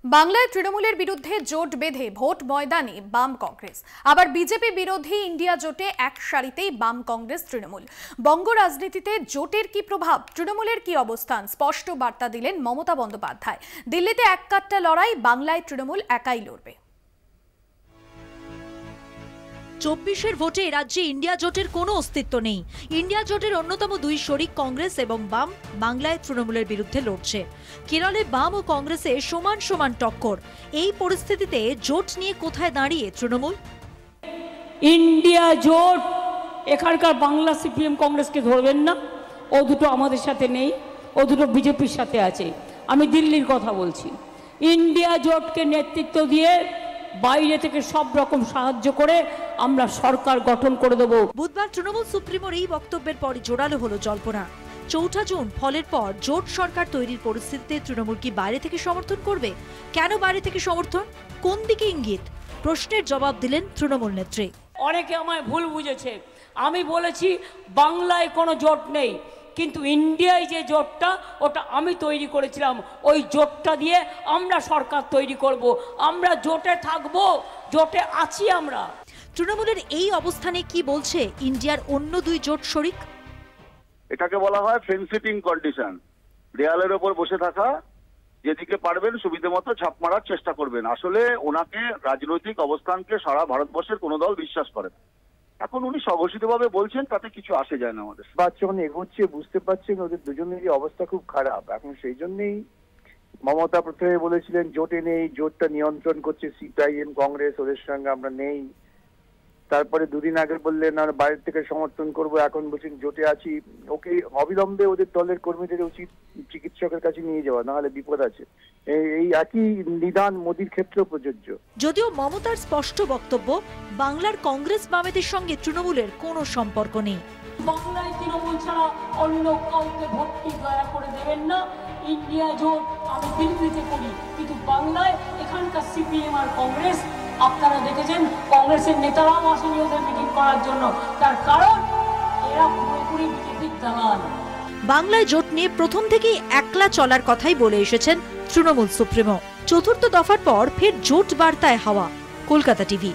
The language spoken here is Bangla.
বাংলায় তৃণমূলের বিরুদ্ধে জোট বেঁধে ভোট ময়দানে বাম কংগ্রেস, আবার বিজেপি বিরোধী ইন্ডিয়া জোটে এক সারিতেই বাম কংগ্রেস তৃণমূল। বঙ্গ রাজনীতিতে জোটের কি প্রভাব, তৃণমূলের কি অবস্থান, স্পষ্ট বার্তা দিলেন মমতা বন্দ্যোপাধ্যায়। দিল্লিতে এক কাট্টা লড়াই, বাংলায় তৃণমূল একাই লড়বে। ২৪-এর ভোটে রাজ্যে ইন্ডিয়া জোটের কোনো অস্তিত্ব নেই। ইন্ডিয়া জোটের অন্যতম দুই শরিক কংগ্রেস এবং বাম বাংলায় তৃণমূলের বিরুদ্ধে লড়ছে। কেরলে বাম ও কংগ্রেসে সমান সমান টক্কর। এই পরিস্থিতিতে জোট নিয়ে কোথায় দাঁড়িয়ে তৃণমূল? ইন্ডিয়া জোট, এখানকার বাংলা সিপিএম কংগ্রেসকে ধরবেন না, ও দুটো আমাদের সাথে নেই, ও দুটো বিজেপির সাথে আছে। আমি দিল্লির কথা বলছি। ইন্ডিয়া জোটকে নেতৃত্ব দিয়ে বাইরে থেকে সব রকম সাহায্য করে আমরা সরকার গঠন করে দেব। বুধবার তৃণমূল সুপ্রিমোর এই বক্তব্যের পর জোরালো হলো জল্পনা। ৪ জুন ফলের পর জোট সরকার তৈরির পরিস্থিতিতে তৃণমূল কি বাইরে থেকে সমর্থন করবে? কেন বাইরে থেকে সমর্থন, কোন দিকে ইঙ্গিত? প্রশ্নের জবাব দিলেন তৃণমূল নেত্রী। অনেকে আমায় ভুল বুঝেছে। আমি বলেছি বাংলায় কোনো জোট নেই, কিন্তু ইন্ডিয়ায় যে জোটটা, ওটা আমি তৈরি করেছিলাম। ওই জোটটা দিয়ে আমরা সরকার তৈরি করব। আমরা জোটে থাকবো, জোটে আছি আমরা। তৃণমূলের এই অবস্থানে কি বলছে ইন্ডিয়ার অন্য দুই জোট শরিক? এটাকে বলা হয় ফেন্স সিটিং কন্ডিশন। দেয়ালের ওপর বসে থাকা, যেদিকে পারবেন সুবিধে মতো ছাপ মারার চেষ্টা করবেন। আসলে ওনাকে রাজনৈতিক অবস্থানকে সারা ভারতবর্ষের কোনো দল বিশ্বাস করে। এখন উনি স্বঘোষিতভাবে বলছেন, তাতে কিছু আসে যায় না আমাদের। যখন এগোচ্ছে বুঝতে পারছেন ওদের দুজনেরই অবস্থা খুব খারাপ। এখন সেই জন্যই মমতা প্রথমে বলেছিলেন জোটে নেই, জোটটা নিয়ন্ত্রণ করছে সিপিআইএম কংগ্রেস, ওদের সঙ্গে আমরা নেই। তারপরে দুদিন আগে বললেন আমরা বাইরের থেকে সমর্থন করব, এখন বলছেন জোটে আছি। ওকে অবিলম্বে ওদের দলের কর্মীদের উচিত চিকিৎসকের কাছে নিয়ে যাওয়া, নাহলে বিপদ আছে। এই একই নিদান মোদির ক্ষেত্রেও প্রযোজ্য। যদিও মমতার স্পষ্ট বক্তব্য, বাংলার কংগ্রেস বামেদের সঙ্গে তৃণমূলের কোনো সম্পর্ক নেই। বাংলায় তৃণমূল ছাড়া অন্য কাউকে ভোটটি দয়া করে দেবেন না। ইন্ডিয়া জোট আমি দিল্লিতে করি, কিন্তু বাংলায় এখানকার সিপিএম আর কংগ্রেস, আপনারা দেখেছেন কংগ্রেসের নেতারাও আসেনি ওদের মিটিং করার জন্য। তার কারণ এরা পুরোপুরি বিজেপির দালাল। বাংলায় জোট নিয়ে প্রথম থেকেই একলা চলার কথাই বলে এসেছেন তৃণমূল সুপ্রিমো। চতুর্থ দফার পর ফের জোট বার্তায় হাওয়া। কলকাতা টিভি।